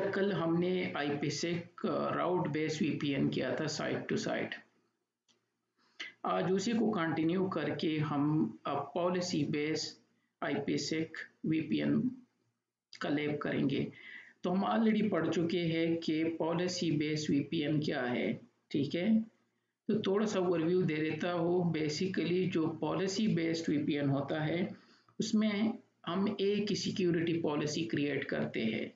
कल हमने IPsec राउट based VPN किया था साइट टू साइट। आज उसी को कंटिन्यू करके हम पॉलिसी बेस्ड IPsec VPN का लैब करेंगे। तो हम ऑलरेडी पढ़ चुके हैं कि पॉलिसी बेस्ड VPN क्या है, ठीक है। तो थोड़ा सा ओवरव्यू दे देता हूँ। बेसिकली जो पॉलिसी बेस्ड VPN होता है उसमें हम एक ही सिक्योरिटी पॉलिसी क्रिएट करते हैं,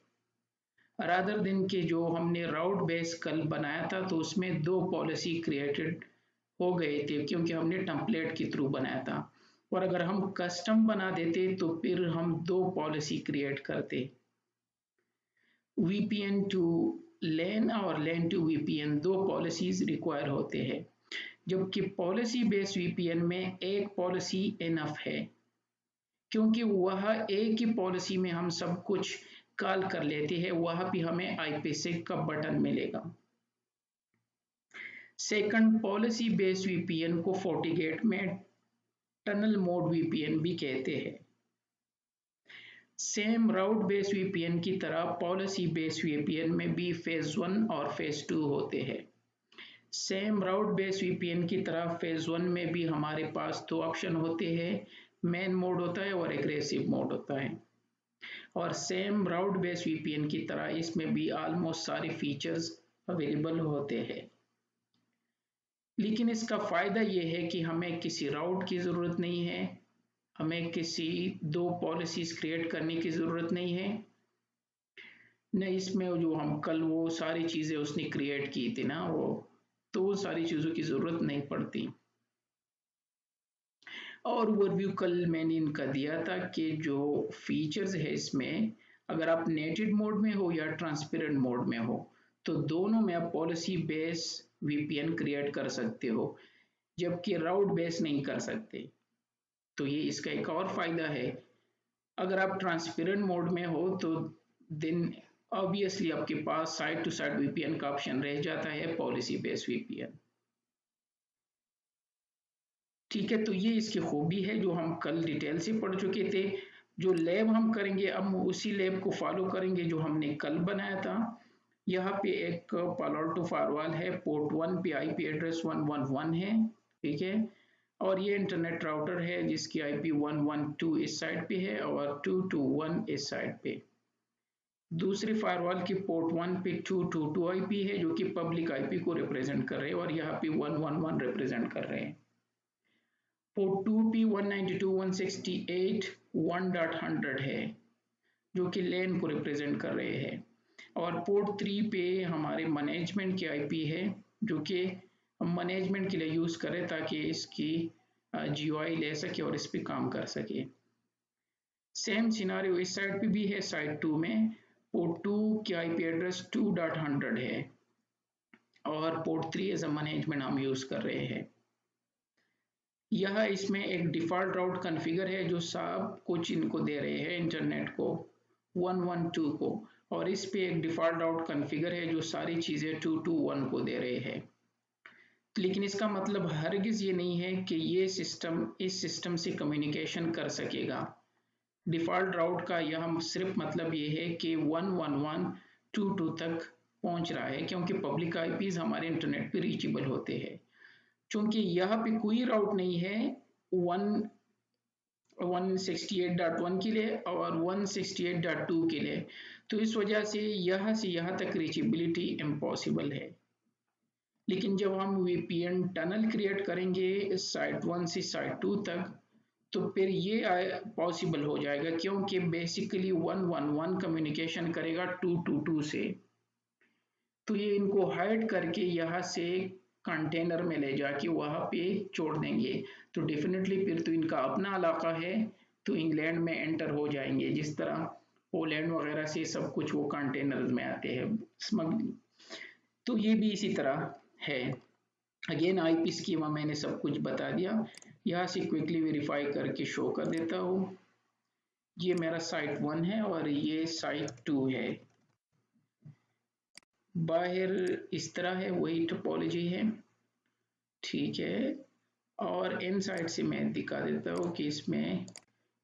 रादर दिन के जो हमने राउट बेस कल बनाया था तो उसमें दो पॉलिसी क्रिएटेड हो गए थे क्योंकि हमने टेम्पलेट के थ्रू बनाया था। और अगर हम कस्टम बना देते तो फिर हम दो पॉलिसी क्रिएट करते, VPN टू LAN और LAN टू VPN, दो पॉलिसीज रिक्वायर होते हैं। जबकि पॉलिसी बेस्ड VPN में एक पॉलिसी इनफ है क्योंकि वह एक ही पॉलिसी में हम सब कुछ कॉल कर लेते हैं, वहां भी हमें IPsec का बटन मिलेगा। सेकंड, पॉलिसी बेस्ड VPN को FortiGate में टनल मोड VPN भी कहते हैं। सेम राउट बेस्ड VPN की तरह पॉलिसी बेस्ड VPN में भी फेज 1 और फेज 2 होते हैं। सेम राउट बेस्ड VPN की तरह फेज 1 में भी हमारे पास दो ऑप्शन होते हैं, मेन मोड होता है और एग्रेसिव मोड होता है। और सेम राउट बेस्ड VPN की तरह इसमें भी ऑलमोस्ट सारे फीचर्स अवेलेबल होते हैं। लेकिन इसका फायदा यह है कि हमें किसी राउट की जरूरत नहीं है, हमें किसी दो पॉलिसीज क्रिएट करने की जरूरत नहीं है, न इसमें जो हम कल वो सारी चीजें उसने क्रिएट की थी ना, वो सारी चीजों की जरूरत नहीं पड़ती। और ओवरव्यू कल मैंने इनका दिया था कि जो फीचर्स है इसमें, अगर आप नेटेड मोड में हो या ट्रांसपेरेंट मोड में हो तो दोनों में आप पॉलिसी बेस VPN क्रिएट कर सकते हो, जबकि राउट बेस नहीं कर सकते। तो ये इसका एक और फायदा है। अगर आप ट्रांसपेरेंट मोड में हो तो देन ऑब्वियसली आपके पास साइड टू साइड VPN का ऑप्शन रह जाता है, पॉलिसी बेस VPN। ठीक है, तो ये इसकी खूबी है जो हम कल डिटेल से पढ़ चुके थे। जो लैब हम करेंगे अब उसी लैब को फॉलो करेंगे जो हमने कल बनाया था। यहाँ पे एक पालो अल्टो फायरवॉल है, पोर्ट 1 पे IP एड्रेस 111 है, ठीक है। और ये इंटरनेट राउटर है जिसकी IP 112 इस साइड पे है और 221 इस साइड पे। दूसरी फायरवॉल की पोर्ट 1 पे 222 IP है जो कि पब्लिक IP को रिप्रेजेंट कर रहे हैं और यहाँ पे 111 रिप्रेजेंट कर रहे हैं। पोर्ट 2 पे 192.168 1.100 है जो कि LAN को रिप्रेजेंट कर रहे हैं। और पोर्ट 3 पे हमारे मैनेजमेंट की IP है जो कि हम मैनेजमेंट के लिए यूज करें ताकि इसकी GUI ले सके और इस पे काम कर सके। सेम सिनारियो इस साइड पे भी है, साइड 2 में पोर्ट 2 की IP एड्रेस 2.100 है और पोर्ट 3 एज अ मैनेजमेंट हम यूज कर रहे हैं। यह इसमें एक डिफॉल्ट राउट कॉन्फ़िगर है जो सब कुछ इनको दे रहे हैं, इंटरनेट को 112 को, और इस पे एक डिफॉल्ट राउट कॉन्फ़िगर है जो सारी चीजें 221 को दे रहे हैं। लेकिन इसका मतलब हरगिज ये नहीं है कि ये सिस्टम इस सिस्टम से कम्युनिकेशन कर सकेगा। डिफॉल्ट राउट का यह सिर्फ मतलब ये है कि 111.22 तक पहुंच रहा है क्योंकि पब्लिक IPs हमारे इंटरनेट पे रीचेबल होते हैं। चूंकि यहाँ पे कोई राउट नहीं है 168.1 के लिए और 168.2 के लिए, तो इस वजह से यहाँ तक रीचेबिलिटी इम्पॉसिबल है। लेकिन जब हम VPN टनल क्रिएट करेंगे साइट 1 से साइट 2 तक तो फिर ये पॉसिबल हो जाएगा क्योंकि बेसिकली 111 कम्युनिकेशन करेगा 222 से। तो ये इनको हाइड करके यहाँ से कंटेनर में ले जाके वहां पे छोड़ देंगे, तो डेफिनेटली फिर तो इनका अपना इलाका है तो इंग्लैंड में एंटर हो जाएंगे, जिस तरह पोलैंड वगैरह से सब कुछ वो कंटेनर में आते हैं स्मगलिंग। तो ये भी इसी तरह है। अगेन IP स्कीमा मैंने सब कुछ बता दिया। यहाँ से क्विकली वेरीफाई करके शो कर देता हूँ। ये मेरा साइट 1 है और ये साइट 2 है। बाहर इस तरह है, वही टोपोलॉजी है, ठीक है। और इन साइड से मैं दिखा देता हूँ कि इसमें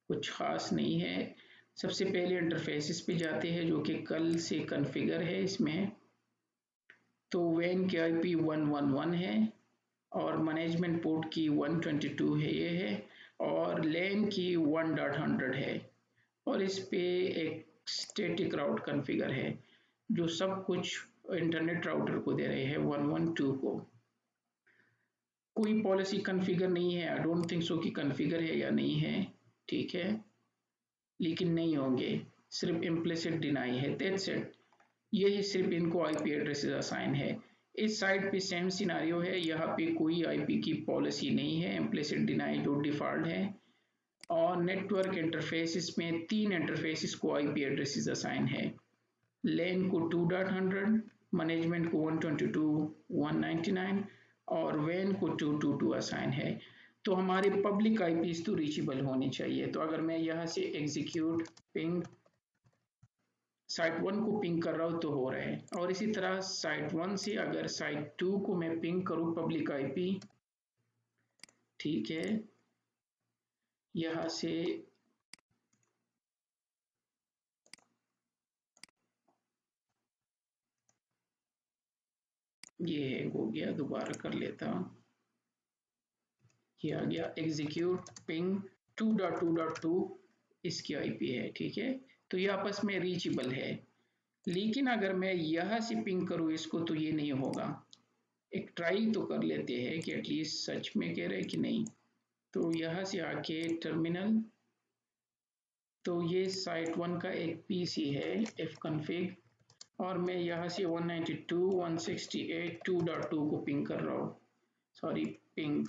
कुछ खास नहीं है। सबसे पहले इंटरफेसिस पे जाते हैं जो कि कल से कॉन्फ़िगर है इसमें। तो वैन की आईपी 111 है और मैनेजमेंट पोर्ट की 122 है ये है, और लैन की 1.100 है, और इस पे एक स्टैटिक राउट कॉन्फ़िगर है जो सब कुछ इंटरनेट राउटर को दे रहे हैं 112 को। कोई पॉलिसी कॉन्फ़िगर नहीं है, आई डोंट थिंक सो कि कॉन्फ़िगर है या नहीं है, ठीक है, लेकिन नहीं होंगे, सिर्फ इम्प्लिसिट डिनाई है, दैट्स इट। यही सिर्फ इनको आईपी एड्रेसेस असाइन है। इस साइड पे सेम सिनारियो है, यहाँ पे कोई आईपी की पॉलिसी नहीं है, इम्प्लिसिट डिनाई जो डिफ़ॉल्ट है। और नेटवर्क इंटरफेसिस में 3 इंटरफेसिस को आईपी एड्रेसेस असाइन है, लैन को 2.100, मैनेजमेंट को 122.199 और वैन को 222 असाइन है। तो हमारे पब्लिक आईपीज तो रीचेबल होने चाहिए। तो अगर मैं यहाँ से एग्जीक्यूट पिंग साइट 1 को पिंग कर रहा हूँ तो हो रहा है, और इसी तरह साइट 1 से अगर साइट 2 को मैं पिंग करूँ पब्लिक आईपी, ठीक है, यहाँ से ये हो गया, दोबारा कर लेता हूँ, ये आ गया एग्जीक्यूट पिंग 2.2.2 इसकी आईपी है, ठीक है। तो ये आपस में रीचेबल है, लेकिन अगर मैं यहाँ से पिंग करूँ इसको तो ये नहीं होगा। एक ट्राई तो कर लेते हैं कि एटलीस्ट सच में कह रहे हैं कि नहीं। तो यहाँ से आके टर्मिनल, तो ये साइट 1 का एक पीसी है fconfig, और मैं यहाँ से 192.168.2.2 को पिंग कर रहा हूँ, सॉरी पिंग,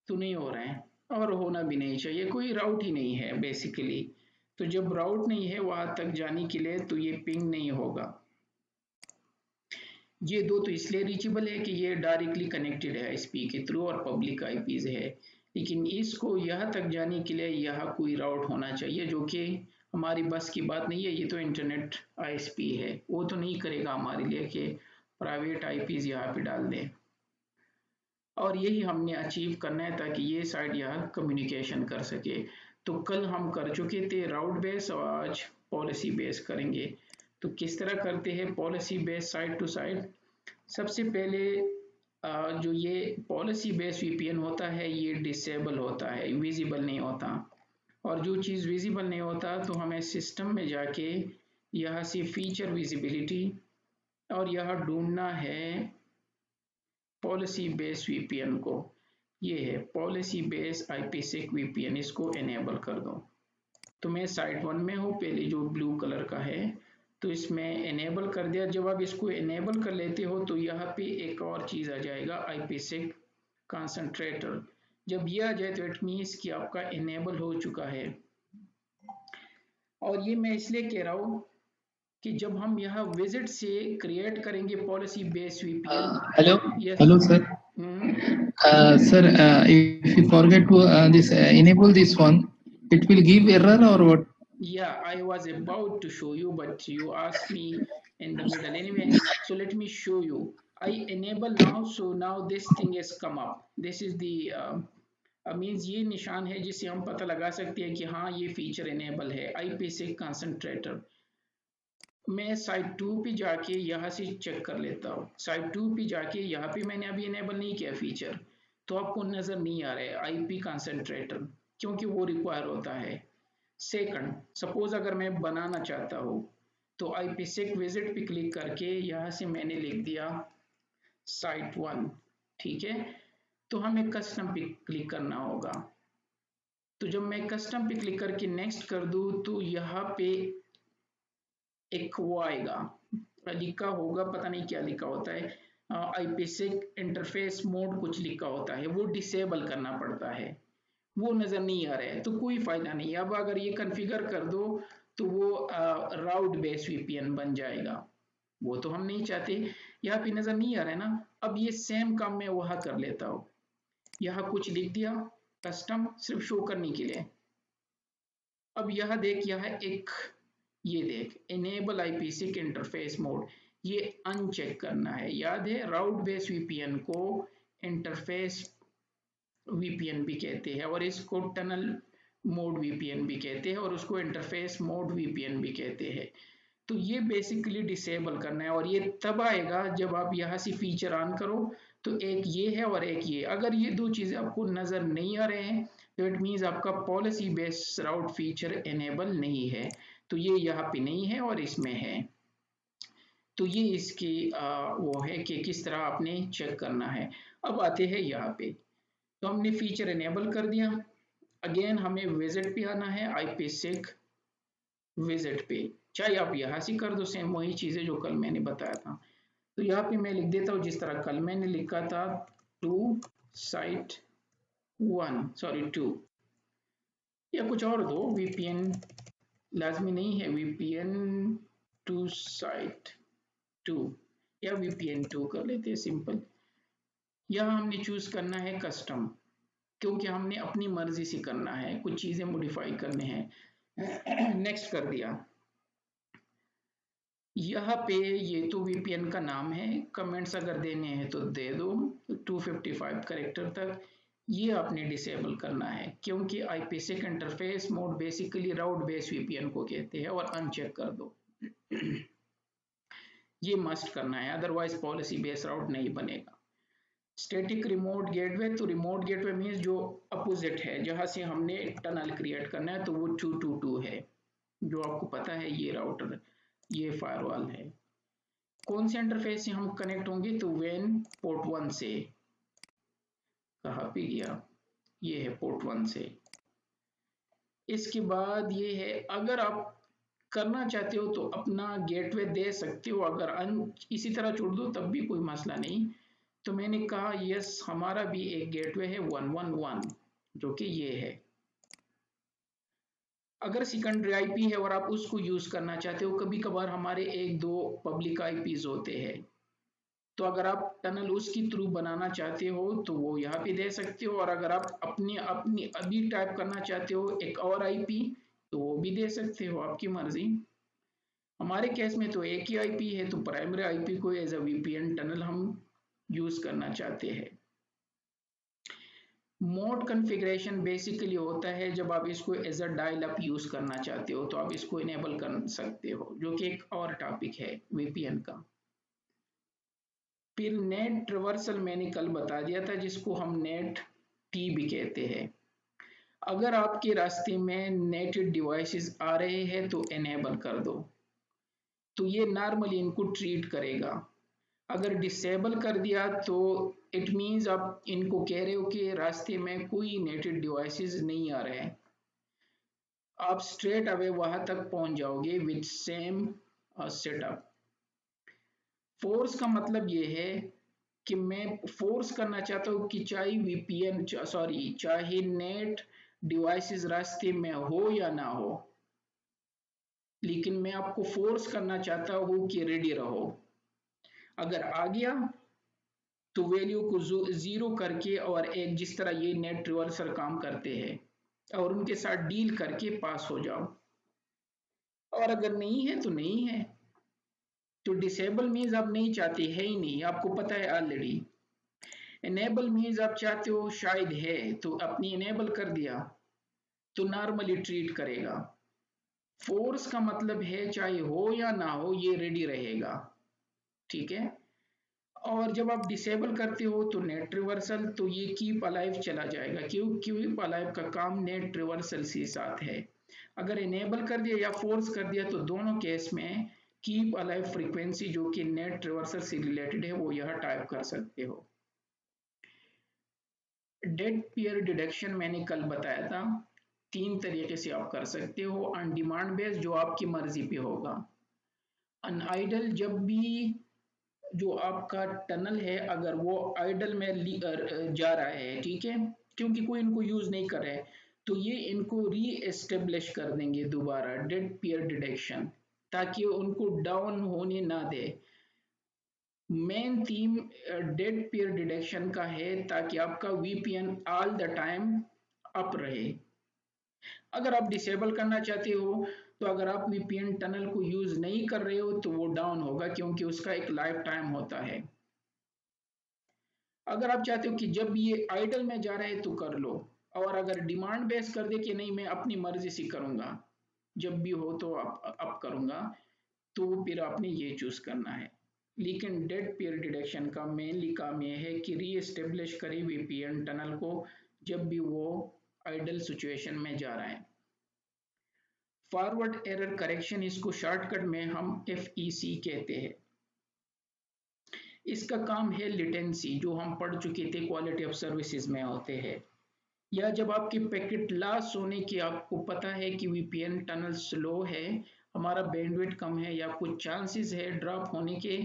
तो नहीं हो रहा है और होना भी नहीं चाहिए, कोई राउट ही नहीं है बेसिकली। तो जब राउट नहीं है वहां तक जाने के लिए तो ये पिंग नहीं होगा। ये दो तो इसलिए रीचेबल है कि ये डायरेक्टली कनेक्टेड है आईएसपी के थ्रू और पब्लिक आईपीज है, लेकिन इसको यहाँ तक जाने के लिए यहाँ कोई राउट होना चाहिए जो कि हमारी बस की बात नहीं है। ये तो इंटरनेट आईएसपी है, वो तो नहीं करेगा हमारे लिए कि प्राइवेट आईपीज यहाँ पे डाल दें, और यही हमने अचीव करना है ताकि ये साइट यहाँ कम्युनिकेशन कर सके। तो कल हम कर चुके थे राउट बेस और आज पॉलिसी बेस करेंगे। तो किस तरह करते हैं policy base site to site? सबसे पहले जो ये पॉलिसी बेस वीपीएन होता है ये डिसेबल होता है, विजिबल नहीं होता, और जो चीज़ विजिबल नहीं होता तो हमें सिस्टम में जाके यहाँ से फीचर विजिबिलिटी और यहाँ ढूंढना है पॉलिसी बेस वीपीएन को। ये है पॉलिसी बेस आईपीसिक वीपीएन, इसको एनेबल कर दो। तो मैं साइट 1 में हूँ, पहले जो ब्लू कलर का है, तो इसमें एनेबल कर दिया। जब आप इसको एनेबल कर लेते हो तो यहाँ पे एक और चीज़ आ जाएगा आईपीसिक कंसंट्रेटर। जब ये आ जाए तो इट मीन्स कि आपका एनेबल हो चुका है। और ये मैं इसलिए कह रहा हूँ कि जब हम यहाँ विजिट से क्रिएट करेंगे policy base VPN. Hello, yes. hello, sir. Sir, if you forget to this enable this one, it will give error or what? Yeah, I was about to show you, but you asked me in the middle anyway. So let me show you. I enable now, so now this thing has come up. This is the means ये निशान है जिससे हम पता लगा सकते हैं कि हाँ ये फीचर इनेबल है आईपी से कंसंट्रेटर। मैं साइट 2 पे जाके यहाँ से चेक कर लेता हूँ। साइट 2 पे जाके यहाँ पे मैंने अभी इनेबल नहीं किया फीचर, तो आपको नज़र नहीं आ रहा है आईपी कंसंट्रेटर, क्योंकि वो रिक्वायर होता है। सेकंड, सपोज अगर मैं बनाना चाहता हूँ तो आईपीसिक विजिट पे क्लिक करके यहाँ से मैंने लिख दिया साइट 1, ठीक है। तो हमें कस्टम पे क्लिक करना होगा। तो जब मैं कस्टम पे क्लिक करके नेक्स्ट कर दूँ तो यहाँ पे एक वो आएगा, लिखा होगा, पता नहीं क्या लिखा होता है, आईपीसिक इंटरफेस मोड कुछ लिखा होता है, वो डिसेबल करना पड़ता है, वो नज़र नहीं आ रहा है, तो कोई फ़ायदा नहीं। अब अगर ये कॉन्फ़िगर कर दो तो वो राउट बेस वीपीएन बन जाएगा, वो तो हम नहीं चाहते। यहाँ पे नज़र नहीं आ रहा है ना। अब ये सेम काम मैं वहाँ कर लेता हूँ, यहाँ कुछ लिख दिया कस्टम सिर्फ शो करने के लिए। अब यहाँ देख, यहाँ एक ये देख इनेबल आईपीसिक इंटरफेस मोड, ये अनचेक करना है। याद है राउट बेस वीपीएन को इंटरफेस वीपीएन भी कहते हैं, और इसको टनल मोड वीपीएन भी कहते हैं, और उसको इंटरफेस मोड वीपीएन भी कहते हैं। तो ये बेसिकली डिसेबल करना है, और ये तब आएगा जब आप यहाँ से फीचर ऑन करो। तो एक ये है और एक ये, अगर ये दो चीज़ें आपको नज़र नहीं आ रहे हैं तो इट मीन्स आपका पॉलिसी बेस्ड राउट फीचर इनेबल नहीं है। तो ये यहाँ पे नहीं है और इसमें है। तो ये इसकी वो है कि किस तरह आपने चेक करना है। अब आते हैं यहाँ पे, तो हमने फीचर इनेबल कर दिया। अगेन हमें विजिट पे आना है, IPsec विजिट पे, चाहे आप यहाँ से कर दो, सेम वही चीज़ें जो कल मैंने बताया था। तो यहाँ पे मैं लिख देता हूँ जिस तरह कल मैंने लिखा था, टू साइट 1 सॉरी 2, या कुछ और दो, VPN लाजमी नहीं है, VPN टू साइट 2 या VPN 2 कर लेते हैं सिंपल। यहाँ हमने चूज करना है कस्टम, क्योंकि हमने अपनी मर्जी से करना है, कुछ चीजें मॉडिफाई करने हैं। नेक्स्ट कर दिया। यहाँ पे ये तो VPN का नाम है, कमेंट्स अगर देने हैं तो दे दो 255 कैरेक्टर तक। ये आपने डिसेबल करना है, क्योंकि IPsec इंटरफेस मोड बेसिकली राउट बेस्ड VPN को कहते हैं, और अनचेक कर दो। ये मस्ट करना है, अदरवाइज पॉलिसी बेस्ड राउट नहीं बनेगा। स्टैटिक रिमोट गेटवे, तो रिमोट गेटवे मीन्स जो अपोजिट है, जहां से हमने टनल क्रिएट करना है, तो वो 222 है, जो आपको पता है ये राउटर, ये फायरवॉल है। कौन से इंटरफेस से हम कनेक्ट होंगे, तो वेन पोर्ट 1 से, कहाँ पे गया, ये है पोर्ट 1 से। इसके बाद ये है, अगर आप करना चाहते हो तो अपना गेटवे दे सकते हो, अगर इसी तरह छोड़ दो तब भी कोई मसला नहीं। तो मैंने कहा यस, हमारा भी एक गेटवे है 111, जो कि ये है। अगर सेकेंडरी आईपी है और आप उसको यूज करना चाहते हो, कभी कभार हमारे एक दो पब्लिक आईपीज होते हैं, तो अगर आप टनल उसकी थ्रू बनाना चाहते हो तो वो यहाँ पे दे सकते हो, और अगर आप अपनी अपनी अभी टाइप करना चाहते हो एक और आईपी, तो वो भी दे सकते हो, आपकी मर्जी। हमारे केस में तो एक ही आईपी है, तो प्राइमरी आईपी को एज अ वीपीएन टनल हम यूज करना चाहते हैं। मोड कॉन्फ़िगरेशन बेसिकली होता है जब आप इसको as a dial up use करना चाहते हो, तो आप इसको इनेबल कर सकते हो, जो कि एक और टॉपिक है वीपीएन का। फिर नेट ट्रैवर्सल मैंने कल बता दिया था, जिसको हम नेट टी भी कहते हैं। अगर आपके रास्ते में नेट डिवाइसेस आ रहे हैं तो इनेबल कर दो, तो ये नॉर्मली इनको ट्रीट करेगा। अगर डिसेबल कर दिया तो इट मीन्स आप इनको कह रहे हो कि रास्ते में कोई नेटेड डिवाइसेस नहीं आ रहे हैं, आप स्ट्रेट अवे वहां तक पहुंच जाओगे विद सेम सेटअप। फोर्स का मतलब ये है कि मैं फोर्स करना चाहता हूँ कि चाहे वीपीएन सॉरी चाहे नेट डिवाइसेस रास्ते में हो या ना हो, लेकिन मैं आपको फोर्स करना चाहता हूँ कि रेडी रहो। अगर आ गया तो वैल्यू को जीरो करके, और एक जिस तरह ये नेट रिवर्सल काम करते हैं, और उनके साथ डील करके पास हो जाओ, और अगर नहीं है तो नहीं है। तो डिसेबल मीन्स आप नहीं चाहते, है ही नहीं, आपको पता है ऑलरेडी। इनेबल मीन्स आप चाहते हो शायद है, तो अपनी इनेबल कर दिया, तो नॉर्मली ट्रीट करेगा। फोर्स का मतलब है चाहे हो या ना हो ये रेडी रहेगा, ठीक है। और जब आप डिसेबल करते हो तो नेट रिवर्सल, तो ये कीप अलाइव चला जाएगा, क्यों, कीप अलाइव का काम नेट रिवर्सल से साथ है। अगर इनेबल कर दिया या फोर्स कर दिया तो दोनों केस में कीप अलाइव फ्रीक्वेंसी जो कि नेट रिवर्सल से रिलेटेड है वो यह टाइप कर सकते हो। डेड पेयर डिडक्शन मैंने कल बताया था, 3 तरीके से आप कर सकते हो। ऑन डिमांड बेस्ड, जो आपकी मर्जी पे होगा। अनआइडल, जब भी जो आपका टनल है अगर वो आइडल में जा रहा है, ठीक है, क्योंकि कोई इनको यूज नहीं कर रहा है, तो ये इनको री एस्टेब्लिश कर देंगे दोबारा, डेड पेयर डिटेक्शन, ताकि उनको डाउन होने ना दे। Main theme dead peer detection का है, ताकि आपका VPN all the time up रहे। अगर आप डिसेबल करना चाहते हो तो अगर आप वीपीएन टनल को यूज नहीं कर रहे हो तो वो डाउन होगा, क्योंकि उसका एक लाइफ टाइम होता है। अगर आप चाहते हो कि जब ये आइडल में जा रहा है तो कर लो, और अगर डिमांड बेस कर दे कि नहीं मैं अपनी मर्जी से करूंगा, जब भी हो तो अब करूंगा, तो फिर आपने ये चूज करना है। लेकिन डेड पेयर डिडक्शन का मेनली काम यह है कि री एस्टेब्लिश करे वीपीएन टनल को जब भी वो आइडल सिचुएशन में जा रहा है। फॉरवर्ड एरर करेक्शन, इसको शॉर्टकट में हम FEC कहते हैं। इसका काम है लिटेंसी, जो हम पढ़ चुके थे क्वालिटी ऑफ सर्विसेज में होते हैं, या जब आपकी पैकेट लॉस होने की आपको पता है कि वीपीएन टनल स्लो है, हमारा बैंडविड्थ कम है या कुछ चांसेस है ड्रॉप होने के,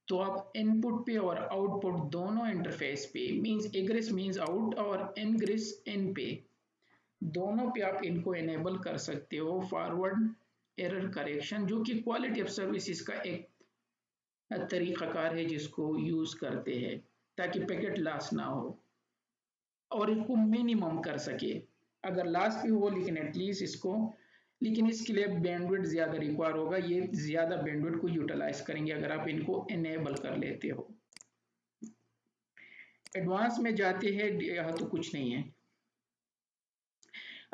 तो आप इनपुट पे और आउटपुट दोनों इंटरफेस पे, मींस एग्रेस मींस आउट और इनग्रेस इन पे, दोनों पे आप इनको इनेबल कर सकते हो फॉरवर्ड एरर करेक्शन, जो कि क्वालिटी ऑफ सर्विसेज का एक तरीकाकार है जिसको यूज करते हैं ताकि पैकेट लॉस ना हो और इसको मिनिमम कर सके। अगर लॉस भी हो लेकिन एटलीस्ट इसको, लेकिन इसके लिए बैंडविड्थ ज़्यादा रिक्वायर होगा, ये ज़्यादा बैंडविड्थ को यूटिलाइज करेंगे अगर आप इनको इनेबल कर लेते हो। एडवांस में जाते हैं, यहाँ तो कुछ नहीं है।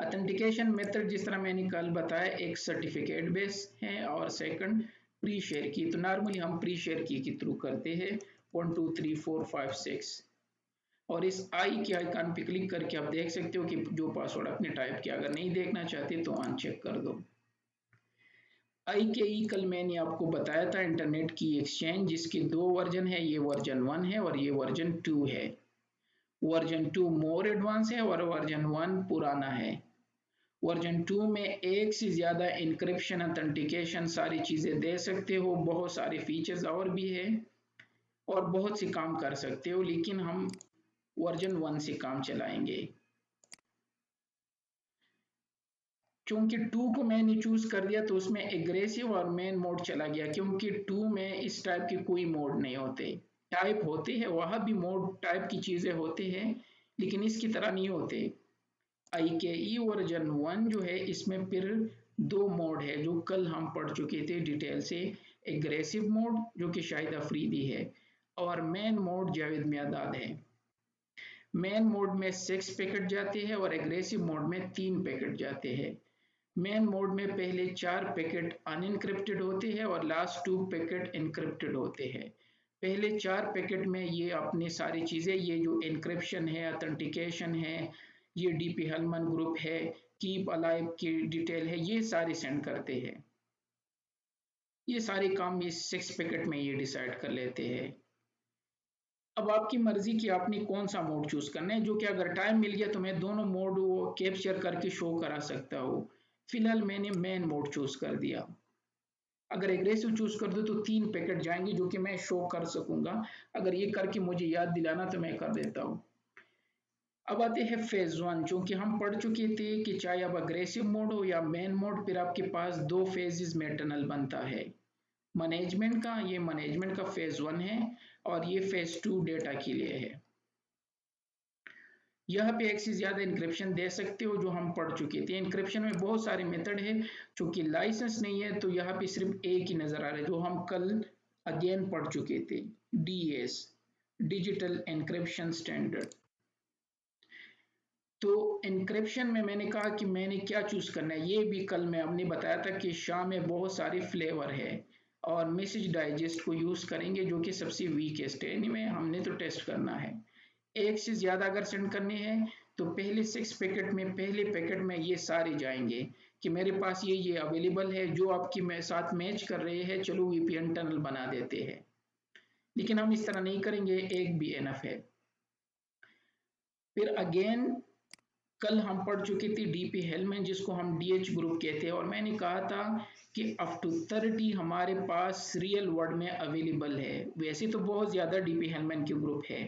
ऑथेंटिकेशन मेथड जिस तरह मैंने कल बताया, एक सर्टिफिकेट बेस है और सेकंड प्री शेयर की। तो नॉर्मली हम प्री शेयर की के थ्रू करते हैं 1 2 3 4 5 6, और इस आई के आइकन पे क्लिक करके आप देख सकते हो कि जो पासवर्ड आपने टाइप किया, अगर नहीं देखना चाहते तो अनचेक कर दो। आई के ई कल मैंने आपको बताया था इंटरनेट की एक्सचेंज, जिसके दो वर्जन है, ये वर्जन 1 है और ये वर्जन 2 है। वर्जन 2 मोर एडवांस है और वर्जन 1 पुराना है। वर्जन 2 में एक से ज़्यादा इंक्रिप्शन, ऑथेंटिकेशन सारी चीज़ें दे सकते हो, बहुत सारे फीचर्स और भी है और बहुत से काम कर सकते हो, लेकिन हम वर्जन 1 से काम चलाएंगे। चूंकि 2 को मैंने चूज कर दिया तो उसमें एग्रेसिव और मेन मोड चला गया, क्योंकि 2 में इस टाइप के कोई मोड नहीं होते। टाइप होते हैं, वहाँ भी मोड टाइप की चीज़ें होते हैं, लेकिन इसकी तरह नहीं होते। IKE वर्जन 1 जो है, इसमें फिर दो मोड है जो कल हम पढ़ चुके थे डिटेल से। एग्रेसिव मोड जो कि शाहिद अफरीदी है, और मेन मोड जावेद मियादाद है। मेन मोड में 6 पैकेट जाते हैं और एग्रेसिव मोड में 3 पैकेट जाते हैं। मेन मोड में पहले 4 पैकेट अनइनक्रिप्टेड होते हैं और लास्ट 2 पैकेट इनक्रिप्टेड होते हैं। पहले 4 पैकेट में ये अपनी सारी चीज़ें, ये जो इनक्रिप्शन है, ऑथेंटिकेशन है, ये डीपी हेलमन ग्रुप है, कीप अलाइव की डिटेल है, ये सारे सेंड करते हैं। ये सारे काम इस 6 पैकेट में ये डिसाइड कर लेते हैं। अब आपकी मर्जी कि आपने कौन सा मोड चूज करना है, जो कि अगर टाइम मिल गया तो मैं दोनों मोड वो कैप्चर करके शो करा सकता हूँ। फिलहाल मैंने मेन मोड चूज कर दिया। अगर एग्रेसिव चूज कर दो तो 3 पैकेट जाएंगे जो कि मैं शो कर सकूंगा। अगर ये करके मुझे याद दिलाना तो मैं कर देता हूँ। अब आते हैं फेज 1, जो कि हम पढ़ चुके थे कि चाहे अब अग्रेसिव मोड हो या मेन मोड, फिर आपके पास दो फेजेस में टनल बनता है। मैनेजमेंट का, ये मैनेजमेंट का फेज 1 है और ये फेज 2 डेटा के लिए है। यह पे एक से ज्यादा इंक्रिप्शन दे सकते हो, जो हम पढ़ चुके थे। इंक्रिप्शन में बहुत सारे मेथड है, चूंकि लाइसेंस नहीं है तो यहाँ पे सिर्फ एक ही नजर आ रहा है, जो हम कल अगेन पढ़ चुके थे, DES, डिजिटल एन्क्रिप्शन स्टैंडर्ड। तो एन्क्रिप्शन में मैंने कहा कि मैंने क्या चूज करना है, ये भी कल मैं आपने बताया था कि शाम में बहुत सारे फ्लेवर है और मैसेज डाइजेस्ट को यूज करेंगे जो कि सबसे वीकेस्ट है। एनीवे हमने तो टेस्ट करना है। एक से ज्यादा अगर सेंड करने हैं तो पहले 6 पैकेट में, पहले पैकेट में ये सारे जाएंगे कि मेरे पास ये अवेलेबल है, जो आपकी में साथ मैच कर रहे हैं, चलो VPN टनल बना देते हैं। लेकिन हम इस तरह नहीं करेंगे, एक भी एनफ है। फिर अगेन कल हम पढ़ चुके थे डीपी हेलमैन, जिसको हम DH ग्रुप कहते हैं, और मैंने कहा था कि अप टू 30 हमारे पास रियल वर्ल्ड में अवेलेबल है। वैसे तो बहुत ज्यादा डीपी हेलमैन के ग्रुप है,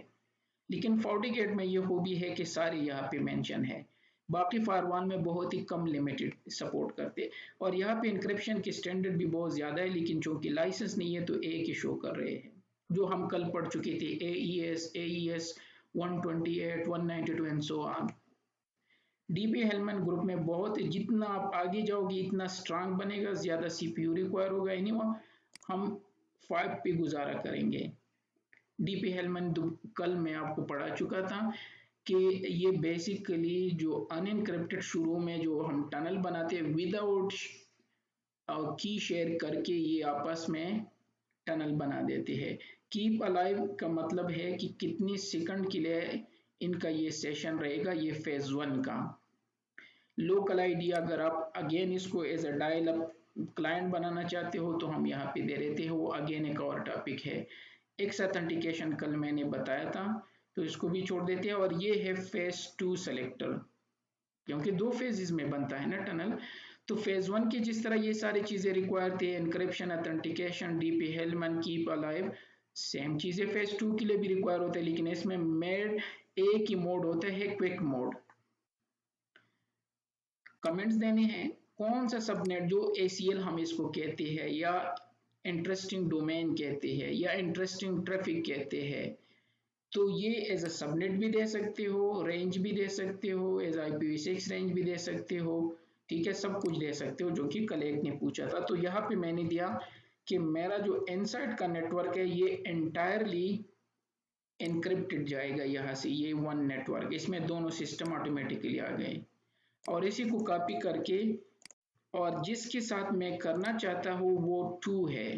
लेकिन FortiGate में ये खूबी है कि सारे यहाँ पे मेंशन है। बाकी फारवान में बहुत ही कम लिमिटेड सपोर्ट करते, और यहाँ पे इंक्रिप्शन की स्टैंडर्ड भी बहुत ज़्यादा है, लेकिन चूंकि लाइसेंस नहीं है तो एक ही शो कर रहे हैं, जो हम कल पढ़ चुके थे, AES 128 192 and so on. DP Hellman group में बहुत, जितना आप आगे जाओगे इतना स्ट्रांग बनेगा, ज़्यादा CPU रिक्वायर होगा। एनीवे हम 5 पे गुजारा करेंगे। डीपी हेलमैन कल मैं आपको पढ़ा चुका था कि ये बेसिकली जो अनइनक्रिप्टेड शुरू में जो हम टनल बनाते हैं विदाउट की शेयर करके ये आपस में टनल बना देते हैं। कीप अलाइव का मतलब है कि कितनी सेकंड के लिए इनका ये सेशन रहेगा, ये फेज 1 का। लोकल आईडी अगर आप अगेन इसको as a dial up client बनाना चाहते हो तो हम यहाँ पे दे देते हैं, वो अगेन एक और टॉपिक है। एक्स ऑथेंटिकेशन कल मैंने बताया था, तो इसको भी छोड़ देते हैं। और ये है फेज 2 सेलेक्टर, क्योंकि 2 फेजेस में बनता है ना टनल। तो फेज 1 की जिस तरह ये सारी चीजें रिक्वायर थे, encryption, authentication, DP Hellman, keep alive, same चीजें फेज 2 के लिए भी रिक्वायर होते हैं, लेकिन इसमें मेड एक ही मोड होता है, क्विक मोड। कमेंट्स देने हैं कौन सा सबनेट, जो ACL हम इसको कहते हैं, या इंटरेस्टिंग डोमेन कहते हैं, या इंटरेस्टिंग ट्रैफिक कहते हैं। तो ये एज अ सबनेट भी दे सकते हो, रेंज भी दे सकते हो, एज IPv6 रेंज भी दे सकते हो, ठीक है, सब कुछ दे सकते हो, जो कि कलेक्ट ने पूछा था। तो यहाँ पे मैंने दिया कि मेरा जो इनसाइड का नेटवर्क है ये एंटायरली एनक्रिप्टेड जाएगा यहाँ से, ये वन नेटवर्क, इसमें दोनों सिस्टम ऑटोमेटिकली आ गए। और इसी को कॉपी करके, और जिसके साथ मैं करना चाहता हूँ वो 2 है,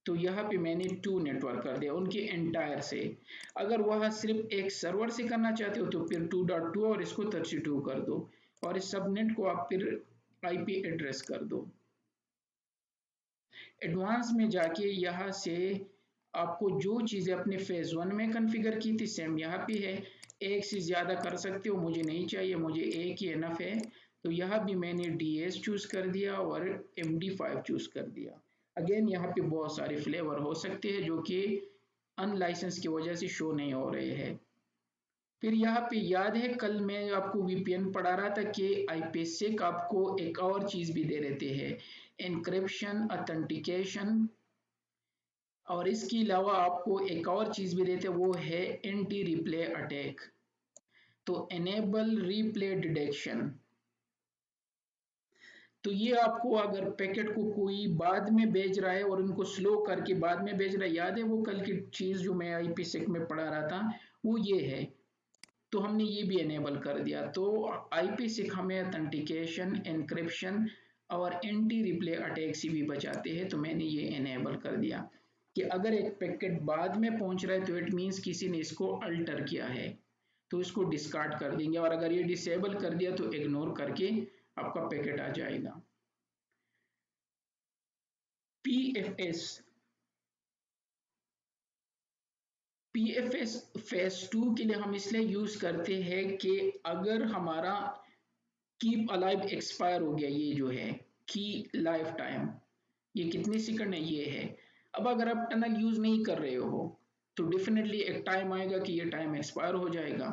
तो यहाँ पे मैंने 2 नेटवर्क कर दिया उनके एंटायर से। अगर वह सिर्फ एक सर्वर से करना चाहते हो तो फिर 2.2 और इसको 32 कर दो, और इस सबनेट को आप फिर IP एड्रेस कर दो। एडवांस में जाके यहाँ से आपको जो चीज़ें अपने फेज 1 में कॉन्फ़िगर की थी सेम यहाँ पे है। एक से ज़्यादा कर सकते हो, मुझे नहीं चाहिए, मुझे एक ही एनफ है। तो यहाँ भी मैंने DS चूज कर दिया और MD5 चूज कर दिया। अगेन यहाँ पे बहुत सारे फ्लेवर हो सकते हैं जो कि अनलाइसेंस की वजह से शो नहीं हो रहे हैं। फिर यहाँ पे याद है कल मैं आपको VPN पढ़ा रहा था कि IPsec आपको एक और चीज भी दे देते हैं, एनक्रिप्शन, ऑथेंटिकेशन, और इसके अलावा आपको एक और चीज भी देते हैं, वो है एंटी रिप्ले अटैक। तो एनेबल रिप्ले डिटेक्शन। तो ये आपको अगर पैकेट को कोई बाद में भेज रहा है और उनको स्लो करके बाद में भेज रहा है, याद है वो कल की चीज जो मैं IPsec में पढ़ा रहा था, वो ये है। तो हमने ये भी एनेबल कर दिया। तो IPsec हमें ऑथेंटिकेशन, एनक्रिप्शन और एंटी रिप्ले अटैक से भी बचाते हैं, तो मैंने ये एनेबल कर दिया कि अगर एक पैकेट बाद में पहुंच रहा है तो इट मीन्स किसी ने इसको अल्टर किया है, तो इसको डिस्कार्ड कर देंगे। और अगर ये डिसेबल कर दिया तो इग्नोर करके आपका पैकेट आ जाएगा। PFS PFS फेज 2 के लिए हम इसलिए यूज करते हैं कि अगर हमारा कीप अलाइव एक्सपायर हो गया, ये जो है की लाइफ टाइम, ये कितने सेकंड है, ये है। अब अगर आप टनल यूज नहीं कर रहे हो तो डेफिनेटली एक टाइम आएगा कि ये टाइम एक्सपायर हो जाएगा।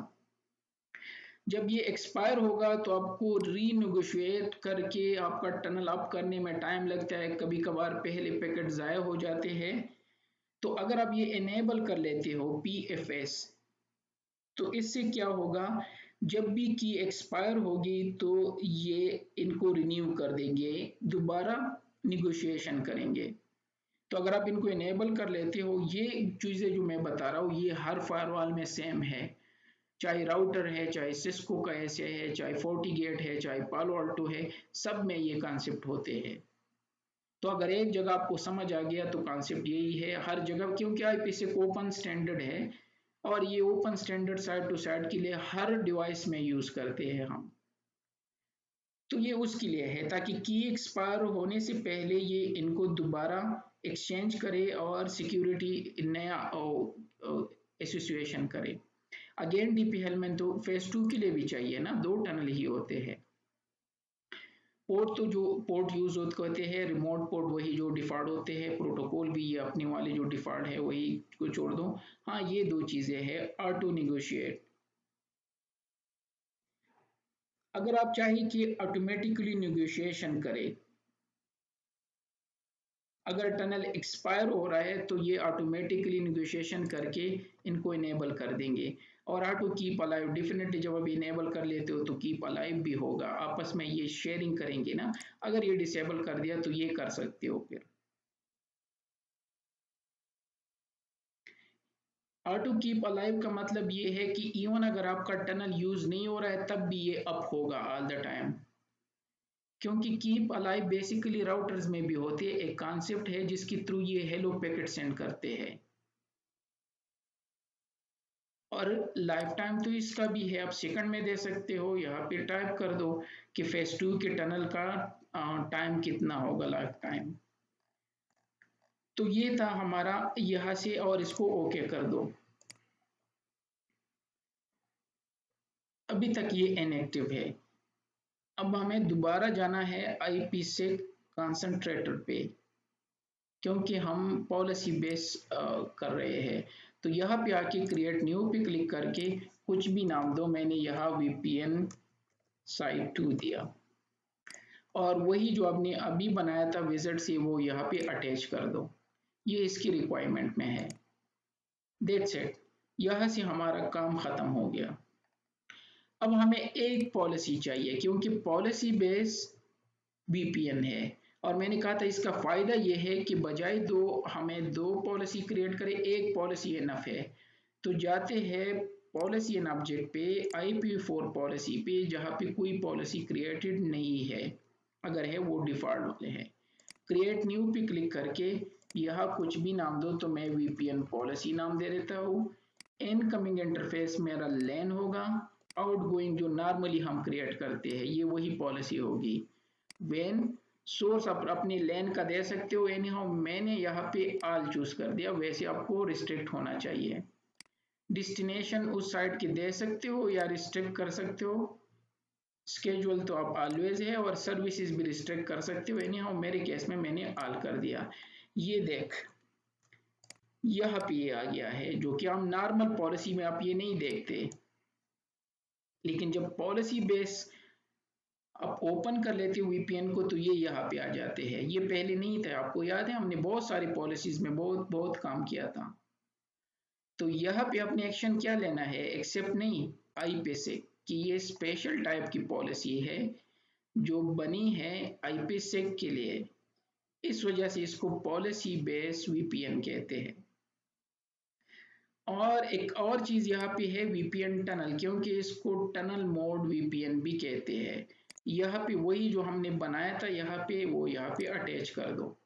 जब ये एक्सपायर होगा तो आपको रीनेगोशिएट करके आपका टनल अप करने में टाइम लगता है, कभी कभार पहले पैकेट ज़ाया हो जाते हैं। तो अगर आप ये इनेबल कर लेते हो PFS, तो इससे क्या होगा, जब भी की एक्सपायर होगी तो ये इनको रिन्यू कर देंगे, दोबारा निगोशिएशन करेंगे। तो अगर आप इनको इनेबल कर लेते हो, ये चीज़ें जो मैं बता रहा हूँ ये हर फायरवॉल में सेम है, चाहे राउटर है, चाहे सिस्को का ऐसे है, चाहे फोर्टीगेट है, चाहे पालो अल्टो है, सब में ये कॉन्सेप्ट होते हैं। तो अगर एक जगह आपको समझ आ गया तो कॉन्सेप्ट यही है हर जगह, क्योंकि IPsec ओपन स्टैंडर्ड है और ये open standard side to side के लिए हर डिवाइस में यूज करते हैं हम। तो ये उसके लिए है ताकि की एक्सपायर होने से पहले ये इनको दोबारा एक्सचेंज करे और सिक्योरिटी नया एसोसिएशन करे। अगेन डीपी हेलमैन तो फेज 2 के लिए भी चाहिए ना, 2 टनल ही होते हैं। पोर्ट तो जो पोर्ट यूज होते हैं रिमोट पोर्ट वही जो डिफॉल्ट होते हैं, प्रोटोकॉल भी ये अपने वाले जो डिफॉल्ट है वही को छोड़ दो। हाँ ये 2 चीजें हैं, ऑटो निगोशिएट। अगर आप चाहिए कि ऑटोमेटिकली निगोशिएशन करे, अगर टनल एक्सपायर हो रहा है तो ये ऑटोमेटिकली निगोशिएशन करके इनको इनेबल कर देंगे। और ऑटो कीप अलाइव डेफिनेटली जब आप इनेबल कर लेते हो तो कीप अलाइव भी होगा, आपस में ये शेयरिंग करेंगे ना। अगर ये डिसेबल कर दिया तो ये कर सकते हो। फिर ऑटो कीप अलाइव का मतलब ये है कि इवन अगर आपका टनल यूज नहीं हो रहा है तब भी ये अप होगा ऑल द टाइम, क्योंकि कीप अलाइव बेसिकली राउटर्स में भी होती है, एक कॉन्सेप्ट है जिसके थ्रू ये हेलो पैकेट सेंड करते हैं। और लाइफ टाइम तो इसका भी है, आप सेकंड में दे सकते हो, यहाँ पे टाइप कर दो कि फेज 2 के टनल का टाइम कितना होगा लाइफ टाइम। तो ये था हमारा यहाँ से, और इसको ओके कर दो। अभी तक ये इनएक्टिव है। अब हमें दोबारा जाना है IPsec कंसंट्रेटर पे, क्योंकि हम पॉलिसी बेस कर रहे हैं। तो यहाँ पे आके क्रिएट न्यू पे क्लिक करके कुछ भी नाम दो, मैंने यहाँ VPN साइट 2 दिया, और वही जो आपने अभी बनाया था विजिट से वो यहाँ पे अटैच कर दो, ये इसकी रिक्वायरमेंट में है। दैट्स इट, यहाँ से हमारा काम खत्म हो गया। अब हमें एक पॉलिसी चाहिए, क्योंकि पॉलिसी बेस VPN है, और मैंने कहा था इसका फायदा यह है कि बजाय हमें दो पॉलिसी क्रिएट करें, एक पॉलिसी इनफ है। तो जाते हैं पॉलिसी एंड ऑब्जेक्ट पे, IPv4 पॉलिसी पे, जहाँ पे कोई पॉलिसी क्रिएटेड नहीं है, अगर है वो डिफॉल्ट वाले हैं। क्रिएट न्यू पे क्लिक करके यहाँ कुछ भी नाम दो, तो मैं VPN पॉलिसी नाम दे देता हूँ। इनकमिंग इंटरफेस मेरा LAN होगा, आउटगोइंग जो नॉर्मली हम क्रिएट करते हैं ये वही पॉलिसी होगी। वेन सोर्स आप अपनी LAN का दे सकते हो, एनी हाउ मैंने यहाँ पे ऑल चूज कर दिया, वैसे आपको रिस्ट्रिक्ट होना चाहिए। डिस्टिनेशन उस साइट के दे सकते हो या रिस्ट्रिक्ट कर सकते हो, स्केड्यूल तो आप ऑलवेज है, और सर्विसेज भी रिस्ट्रिक्ट कर सकते हो। एनी हाउ मेरे केस में मैंने ऑल कर दिया। ये देख यहाँ पे ये आ गया है, जो कि हम नॉर्मल पॉलिसी में आप ये नहीं देखते, लेकिन जब पॉलिसी बेस आप ओपन कर लेते हो VPN को तो ये यहाँ पे आ जाते हैं। ये पहले नहीं था, आपको याद है हमने बहुत सारी पॉलिसीज में बहुत बहुत काम किया था। तो यहाँ पे अपने एक्शन क्या लेना है, एक्सेप्ट नहीं, IPsec कि ये स्पेशल टाइप की पॉलिसी है जो बनी है IPsec के लिए, इस वजह से इसको पॉलिसी बेस्ड VPN कहते हैं। और एक और चीज यहाँ पे है VPN टनल, क्योंकि इसको टनल मोड VPN भी कहते हैं। यहाँ पे वही जो हमने बनाया था यहाँ पे, वो यहाँ पे अटैच कर दो,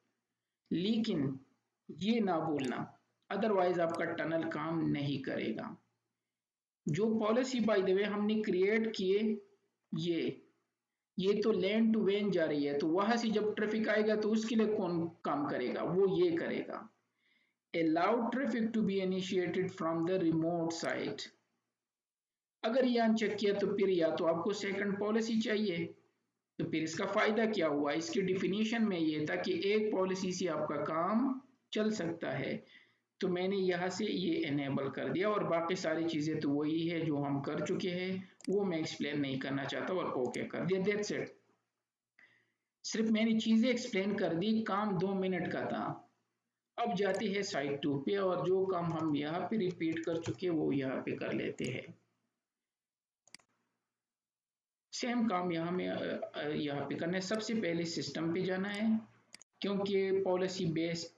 लेकिन ये ना भूलना, अदरवाइज आपका टनल काम नहीं करेगा। जो पॉलिसी बाय द वे हमने क्रिएट किए, ये तो LAN टू WAN जा रही है, तो वहां से जब ट्रैफिक आएगा तो उसके लिए कौन काम करेगा, वो ये करेगा। Allow traffic to be initiated from the remote site। अगर ये अनचेक किया तो फिर या तो आपको सेकंड पॉलिसी चाहिए, तो फिर इसका फायदा क्या हुआ, इसकी डिफिनीशन में ये था कि एक पॉलिसी से आपका काम चल सकता है। तो मैंने यहाँ से ये इनेबल कर दिया, और बाकी सारी चीजें तो वही है जो हम कर चुके हैं, वो मैं एक्सप्लेन नहीं करना चाहता, और ओके कर दिया, दैट्स इट। सिर्फ मैंने चीजें एक्सप्लेन कर दी, काम 2 मिनट का था। अब जाते हैं साइड 2 पे, और जो काम हम यहाँ पे रिपीट कर चुके वो यहाँ पे कर लेते हैं। सेम काम यहाँ में यहाँ पे करना है। सबसे पहले सिस्टम पे जाना है, क्योंकि पॉलिसी बेस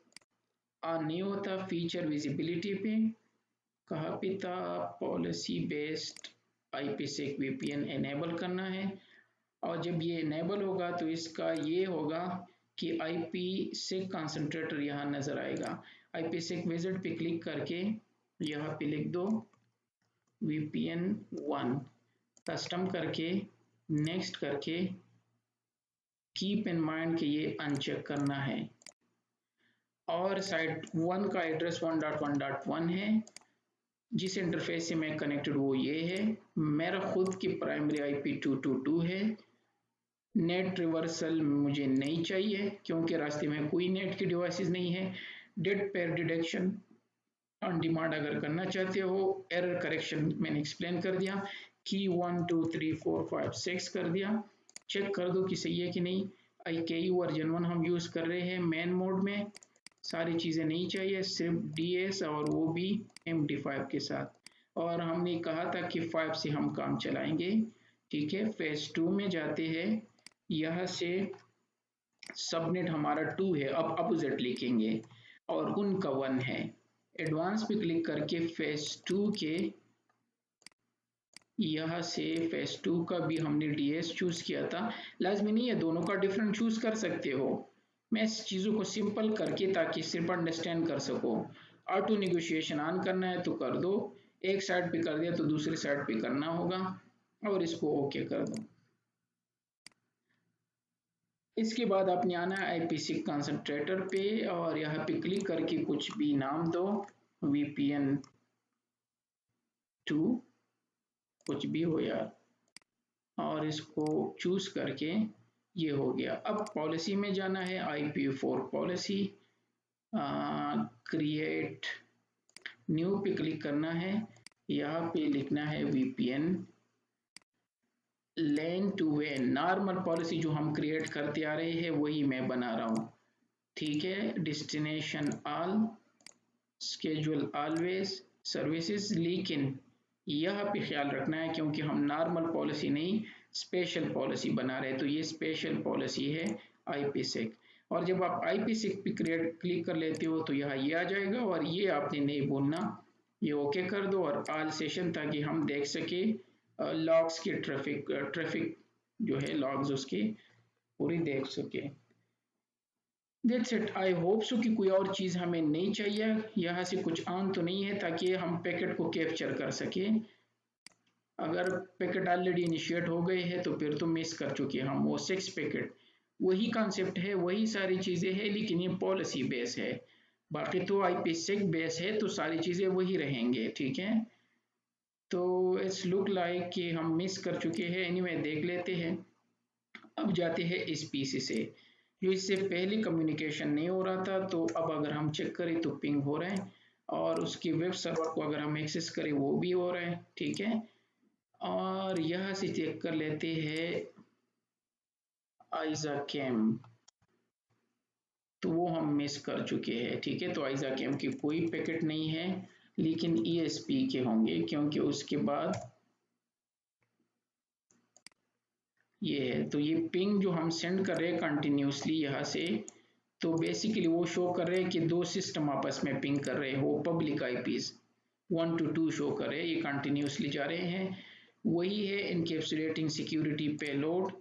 नहीं होता, फीचर विजिबिलिटी पे, कहाँ पे था, policy based IPsec VPN enable करना है। और जब ये इनेबल होगा तो इसका ये होगा कि IPsec कंसंट्रेटर यहाँ नजर आएगा। IPsec विजिट पे क्लिक करके यहाँ पे लिख दो VPN 1, कस्टम करके नेक्स्ट करके कीप इन माइंड कि ये अनचेक करना है। और साइट 1 का एड्रेस 1.1.1 है, जिस इंटरफेस से मैं कनेक्टेड वो ये है। मेरा खुद की प्राइमरी IP 222 है। नेट रिवर्सल मुझे नहीं चाहिए, क्योंकि रास्ते में कोई नेट की डिवाइसेस नहीं है। Dead peer detection on demand अगर करना चाहते हो, एरर करेक्शन मैंने एक्सप्लेन कर दिया, की 1 2 3 4 5 6 कर दिया, चेक कर दो कि सही है कि नहीं। IKU वर्जन 1 हम यूज कर रहे हैं मेन मोड में, सारी चीजें नहीं चाहिए, सिर्फ DS और वो भी MD5 के साथ। और हमने कहा था कि 5 से हम काम चलाएंगे, ठीक है। फेज 2 में जाते हैं, यहाँ से सबनेट हमारा 2 है, अब अपोजिट लिखेंगे, और उनका 1 है। एडवांस पे क्लिक करके फेज 2 के यहाँ से फेज 2 का भी हमने डीएस चूज किया था, लाजमी नहीं है दोनों का डिफरेंट चूज कर सकते हो। मैं इस चीज़ों को सिंपल करके ताकि सिर्फ अंडरस्टैंड कर सको। ऑटो नेगोशिएशन ऑन करना है तो कर दो, एक साइड पे कर दिया तो दूसरी साइड पे करना होगा और इसको ओके कर दो। इसके बाद आपने आना है आईपी6 कंसंट्रेटर पे और यहाँ पे क्लिक करके कुछ भी नाम दो, VPN 2 कुछ भी हो यार, और इसको चूज करके ये हो गया। अब पॉलिसी में जाना है, IPv4 पॉलिसी, क्रिएट न्यू पे क्लिक करना है, यहाँ पे लिखना है VPN LAN to WAN। Normal policy जो हम क्रिएट करते आ रहे हैं वही मैं बना रहा हूँ, ठीक है। Destination all, schedule always, services, लेकिन यहाँ पे ख्याल रखना है क्योंकि हम नॉर्मल पॉलिसी नहीं स्पेशल पॉलिसी बना रहे हैं, तो ये स्पेशल पॉलिसी है IP6। और जब आप IP6 पे क्लिक कर लेते हो तो यहाँ ये आ जाएगा और ये आपने नहीं भूलना, ये ओके कर दो और ऑल सेशन, ताकि हम देख सके लॉग्स के ट्रैफिक जो है लॉग्स उसकी पूरी देख सके। That's it. I hope so कि कोई और चीज़ हमें नहीं चाहिए, यहाँ से कुछ ऑन तो नहीं है ताकि हम पैकेट को कैप्चर कर सके। अगर पैकेट ऑलरेडी इनिशिएट हो गए हैं तो फिर तो मिस कर चुके हम वो 6 पैकेट। वही कॉन्सेप्ट है, वही सारी चीज़ें हैं, लेकिन ये पॉलिसी बेस है। बाकी तो IP6 बेस है तो सारी चीज़ें वही रहेंगे, ठीक है। तो इट्स लुक लाइक कि हम मिस कर चुके हैं। एनीवे देख लेते हैं। अब जाते हैं इस पीसी से, जो इससे पहले कम्युनिकेशन नहीं हो रहा था, तो अब अगर हम चेक करें तो पिंग हो रहा है और उसके वेब सर्वर को अगर हम एक्सेस करें वो भी हो रहा है, ठीक है। और यहाँ से चेक कर लेते हैं आइजाकेम, तो वो हम मिस कर चुके हैं, ठीक है। तो आइजाकेम की कोई पैकेट नहीं है, लेकिन ESP के होंगे क्योंकि उसके बाद ये है। तो ये पिंग जो हम सेंड कर रहे हैं कंटिन्यूसली यहाँ से, तो बेसिकली वो शो कर रहे हैं कि दो सिस्टम आपस में पिंग कर रहे हैं, वो पब्लिक IPs 1 to 2 शो कर रहे हैं, ये कंटिन्यूसली जा रहे हैं। वही है इनकैप्सुलेटिंग सिक्योरिटी पेलोड,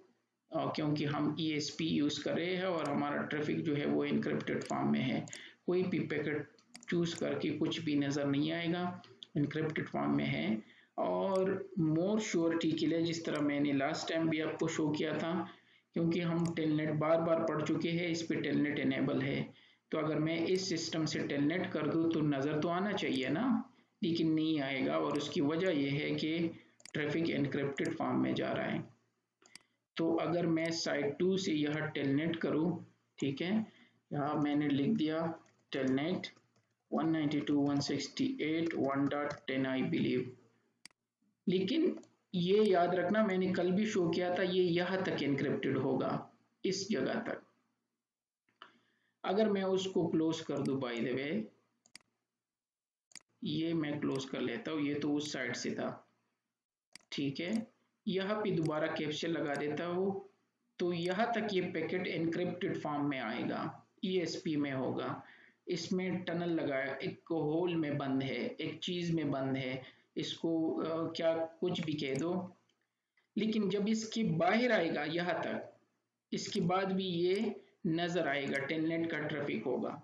क्योंकि हम ESP यूज़ कर रहे हैं और हमारा ट्रैफिक जो है वो इनक्रिप्टेड फॉर्म में है। कोई भी पैकेट चूज़ करके कुछ भी नज़र नहीं आएगा, इनक्रिप्टेड फॉर्म में है। और मोर श्योरिटी के लिए, जिस तरह मैंने लास्ट टाइम भी आपको शो किया था, क्योंकि हम टेलनेट बार बार पढ़ चुके हैं, इस पे टेलनेट इनेबल है, तो अगर मैं इस सिस्टम से टेलनेट कर दूं तो नज़र तो आना चाहिए ना, लेकिन नहीं आएगा। और उसकी वजह यह है कि ट्रैफिक एनक्रिप्टेड फॉर्म में जा रहा है। तो अगर मैं साइट 2 से यह टेलनेट करूं, ठीक है, यहाँ मैंने लिख दिया टेलनेट 192.168.1.10 आई बिलीव, लेकिन ये याद रखना मैंने कल भी शो किया था, ये यहाँ तक एनक्रिप्टेड होगा, इस जगह तक। अगर मैं उसको क्लोज कर दूं, बाय द वे ये मैं क्लोज कर लेता हूँ, ये तो उस साइड से था, ठीक है। यहाँ पे दोबारा कैप्चर लगा देता हूँ, तो यहाँ तक ये पैकेट एनक्रिप्टेड फॉर्म में आएगा, ESP में होगा। इसमें टनल लगाया, एक होल में बंद है, एक चीज में बंद है, इसको क्या कुछ भी कह दो, लेकिन जब इसके बाहर आएगा यहाँ तक, इसके बाद भी ये नजर आएगा, टेलनेट का ट्रैफिक होगा।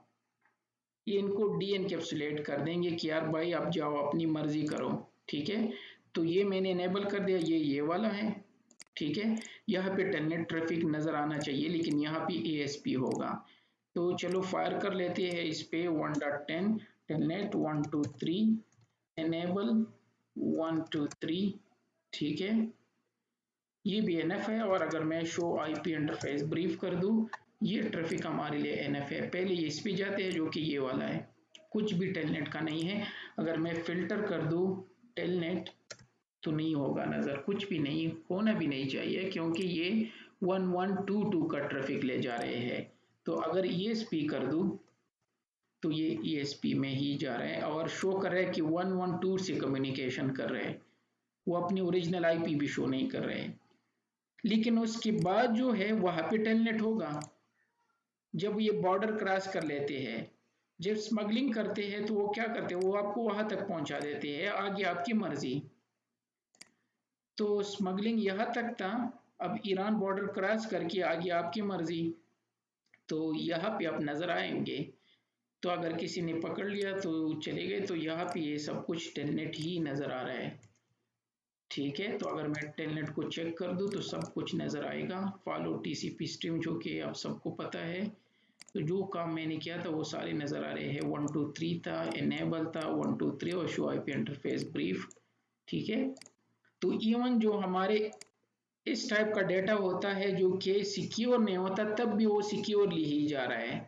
ये इनको डी एनकैप्सुलेट कर देंगे कि यार भाई आप जाओ अपनी मर्जी करो, ठीक है। तो ये मैंने इनेबल कर दिया, ये वाला है, ठीक है। यहाँ पे टेलनेट ट्रैफिक नजर आना चाहिए, लेकिन यहाँ पे ESP होगा। तो चलो फायर कर लेते हैं इस पे 1.10 टेलनेट 123 इनेबल 123, ठीक है। ये भी NF है। और अगर मैं शो IP इंटरफेस ब्रीफ कर दूं, ये ट्रैफिक हमारे लिए NF है। पहले ये इस पे जाते हैं जो कि ये वाला है, कुछ भी टेलनेट का नहीं है। अगर मैं फिल्टर कर दूं टेलनेट तो नहीं होगा नज़र, कुछ भी नहीं होना भी नहीं चाहिए, क्योंकि ये 1122 का ट्रैफिक ले जा रहे हैं। तो अगर ESP कर दूं तो ये ESP में ही जा रहे हैं और शो कर रहे हैं कि 112 से कम्युनिकेशन कर रहे हैं, वो अपनी ओरिजिनल IP भी शो नहीं कर रहे हैं। लेकिन उसके बाद जो है वहां पे टेलनेट होगा, जब ये बॉर्डर क्रॉस कर लेते हैं जब स्मगलिंग करते हैं तो वो क्या करते हैं, वो आपको वहां तक पहुंचा देते हैं, आगे आपकी मर्जी। तो स्मगलिंग यहाँ तक था, अब ईरान बॉर्डर क्रॉस करके आगे आपकी मर्जी। तो यहाँ पे आप नजर आएंगे, तो अगर किसी ने पकड़ लिया तो चले गए, तो यहाँ पे ये सब कुछ टेलनेट ही नजर आ रहा है। ठीक है, तो अगर मैं टेलनेट को चेक कर दूं तो सब कुछ नजर आएगा। फॉलो टीसीपी स्ट्रीम, जो कि आप सबको पता है। तो जो काम मैंने किया था वो सारे नजर आ रहे हैं। 1 2 3 था, इनेबल था 1 2 3, और शो आईपी इंटरफेस ब्रीफ। ठीक है, तो इवन जो हमारे इस टाइप का डेटा होता है जो कि सिक्योर नहीं होता, तब भी वो सिक्योरली ही जा रहा है।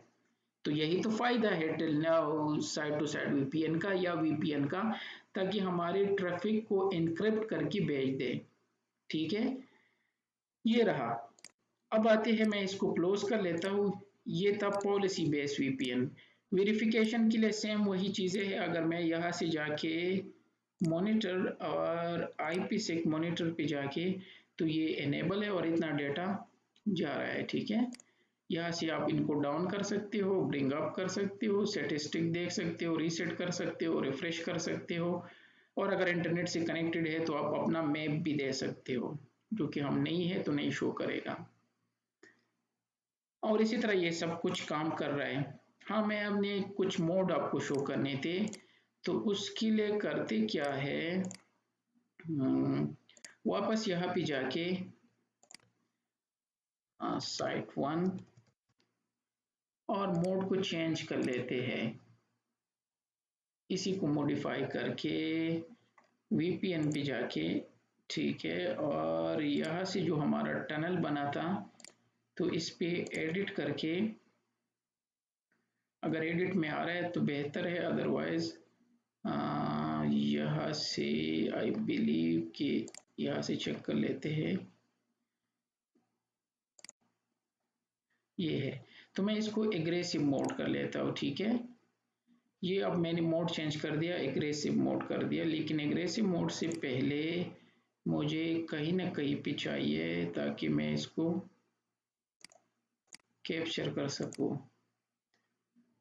तो यही तो फायदा है साइड टू साइड वीपीएन का या वीपीएन का, ताकि हमारे ट्रैफिक को एनक्रिप्ट करके भेज दे। ठीक है, ये रहा। अब आते हैं, मैं इसको क्लोज कर लेता हूँ। ये था पॉलिसी बेस्ड वीपीएन। वेरिफिकेशन के लिए सेम वही चीजें हैं। अगर मैं यहाँ से जाके मॉनिटर और आईपीसेक मॉनिटर पे जाके, तो ये इनेबल है और इतना डेटा जा रहा है। ठीक है, यहाँ से आप इनको डाउन कर सकते हो, ब्रिंग अप कर सकते हो, स्टैटिस्टिक देख सकते हो, रीसेट कर सकते हो, रिफ्रेश कर सकते हो, और अगर इंटरनेट से कनेक्टेड है तो आप अपना मैप भी दे सकते हो, जो कि हम नहीं है तो नहीं शो करेगा। और इसी तरह ये सब कुछ काम कर रहा है। हाँ, मैं अपने कुछ मोड आपको शो करने थे, तो उसके लिए करते क्या है, वापस यहाँ पे जाके साइट 1 और मोड को चेंज कर लेते हैं। इसी को मॉडिफाई करके वीपीएन पे जाके, ठीक है, और यहाँ से जो हमारा टनल बना था, तो इस पे एडिट करके, अगर एडिट में आ रहा है तो बेहतर है, अदरवाइज यहाँ से आई बिलीव कि यहाँ से चेक कर लेते हैं। ये है, तो मैं इसको एग्रेसिव मोड कर लेता हूँ। ठीक है, ये अब मैंने मोड चेंज कर दिया, एग्रेसिव मोड कर दिया। लेकिन एग्रेसिव मोड से पहले मुझे कहीं ना कहीं पे चाहिए, ताकि मैं इसको कैप्चर कर सकूं।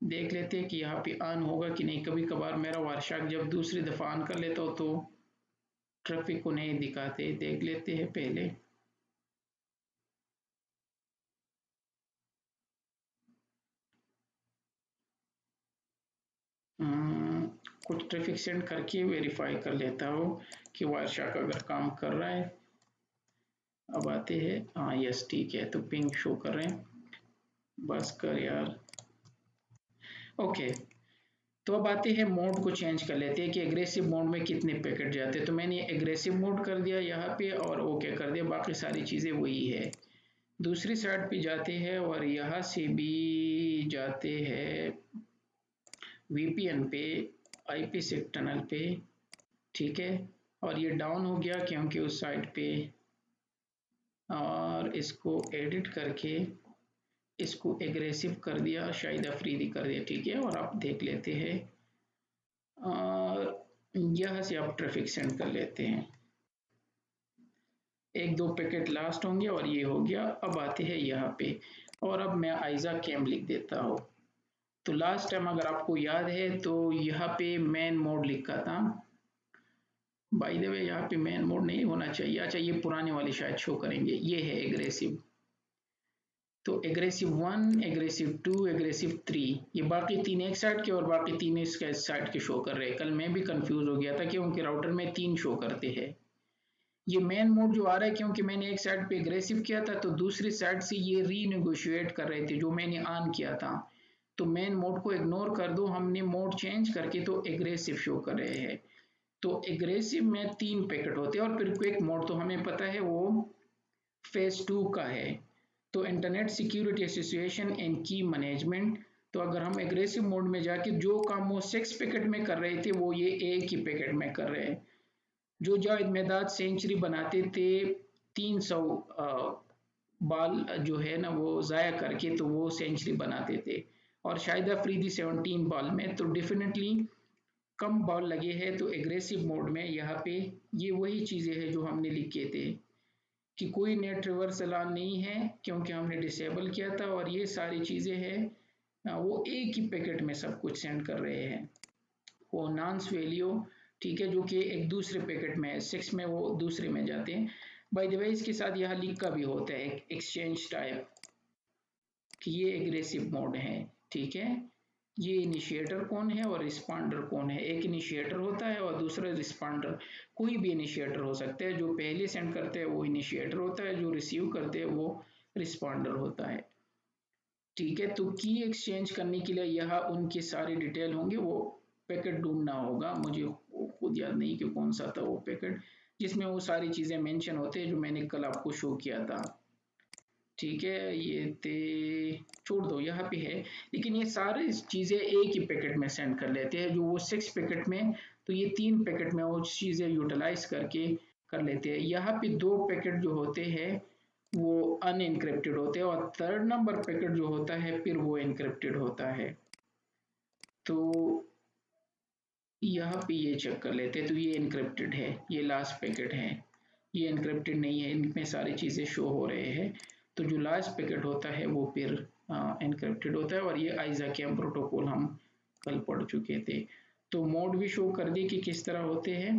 देख लेते हैं कि यहाँ पे ऑन होगा कि नहीं। कभी कभार मेरा वारशाक जब दूसरी दफा ऑन कर लेता हो तो ट्रैफिक को नहीं दिखाते। देख लेते हैं पहले। कुछ ट्रैफिक सेंड करके वेरीफाई कर लेता हूँ कि वायरशार्क अगर काम कर रहा है। अब आते हैं, हाँ यस ठीक है, तो पिंग शो कर रहे हैं। बस कर यार। ओके, तो अब आते हैं मोड को चेंज कर लेते हैं कि एग्रेसिव मोड में कितने पैकेट जाते हैं। तो मैंने एग्रेसिव मोड कर दिया यहाँ पे और ओके कर दिया, बाकी सारी चीज़ें वही है। दूसरी साइड पे जाते हैं और यहाँ से भी जाते हैं वीपीएन पे, आईपीसेक टनल पे। ठीक है, और ये डाउन हो गया क्योंकि उस साइड पे, और इसको एडिट करके इसको एग्रेसिव कर दिया, शायद अफरीदी कर दिया। ठीक है, और आप देख लेते हैं, और यहाँ से आप ट्रैफिक सेंड कर लेते हैं। एक दो पैकेट लास्ट होंगे और ये हो गया। अब आते हैं यहाँ पे, और अब मैं आइजा कैम लिख देता हूँ। तो लास्ट टाइम अगर आपको याद है तो यहाँ पे मैन मोड लिखा था। बाय द वे यहाँ पे मैन मोड नहीं होना चाहिए। अच्छा, ये पुराने वाले शायद शो करेंगे। ये है एग्रेसिव, तो एग्रेसिव 1, एग्रेसिव 2, एग्रेसिव 3, ये बाकी तीन एक साइड के और बाकी तीन इस साइड के शो कर रहे हैं। कल मैं भी कंफ्यूज हो गया था क्योंकि राउटर में 3 शो करते हैं। ये मेन मोड जो आ रहा है, क्योंकि मैंने एक साइड पे एग्रेसिव किया था तो दूसरी साइड से ये रीनेगोशिएट कर रहे थे जो मैंने ऑन किया था। तो मेन मोड को इग्नोर कर दो, हमने मोड चेंज करके तो एग्रेसिव शो कर रहे हैं। तो एग्रेसिव में 3 पैकेट होते हैं, और फिर क्विक मोड तो हमें पता है वो फेज 2 का है। तो इंटरनेट सिक्योरिटी एसोसिएशन एंड की मैनेजमेंट। तो अगर हम एग्रेसिव मोड में जाके जो काम वो 6 पैकेट में कर रहे थे वो ये एक ही पैकेट में कर रहे हैं। जो जावेद मेदाद सेंचुरी बनाते थे 300 बाल जो है ना वो ज़ाया करके, तो वो सेंचुरी बनाते थे। और शाहिद अफरीदी 17 बॉल में, तो डेफिनेटली कम बॉल लगे हैं। तो एग्रेसिव मोड में यहाँ पे ये वही चीज़ें हैं जो हमने लिखे थे कि कोई नेट रिवर्स अलार्म नहीं है क्योंकि हमने डिसेबल किया था, और ये सारी चीज़ें हैं वो एक ही पैकेट में सब कुछ सेंड कर रहे हैं। वो नॉन्स वैल्यू, ठीक है, जो कि एक दूसरे पैकेट में है, 6 में वो दूसरे में जाते हैं। बाय द वे इसके साथ यहाँ लिखा भी होता है एक्सचेंज टाइप कि ये एग्रेसिव मोड है, ठीक है। ये इनिशिएटर कौन है और रिस्पॉन्डर कौन है, एक इनिशिएटर होता है और दूसरा रिस्पॉन्डर। कोई भी इनिशिएटर हो सकता है, जो पहले सेंड करते हैं वो इनिशिएटर होता है, जो रिसीव करते हैं वो रिस्पॉन्डर होता है, ठीक है। तो की एक्सचेंज करने के लिए यहाँ उनके सारे डिटेल होंगे, वो पैकेट ढूंढना होगा, मुझे खुद याद नहीं कि कौन सा था वो पैकेट जिसमें वो सारी चीजें मेंशन होते हैं जो मैंने कल आपको शो किया था, ठीक है। ये थे, छोड़ दो, यहाँ पे है। लेकिन ये सारी चीजें एक ही पैकेट में सेंड कर लेते हैं, जो वो 6 पैकेट में, तो ये 3 पैकेट में वो चीजें यूटिलाइज करके कर लेते हैं। यहाँ पे 2 पैकेट जो होते हैं वो अनएनक्रिप्टेड होते हैं और थर्ड नंबर पैकेट जो होता है फिर वो एनक्रिप्टेड होता है। तो यहाँ पे ये चेक कर लेते हैं, तो ये एनक्रिप्टेड है, ये लास्ट पैकेट है, ये एनक्रिप्टेड नहीं है, इनमें सारी चीज़ें शो हो रहे हैं। तो जो लास्ट पैकेट होता है वो फिर एनक्रिप्टेड होता है। और ये आइज़ैकियन प्रोटोकॉल हम कल पढ़ चुके थे। तो मोड भी शो कर दी कि किस तरह होते हैं।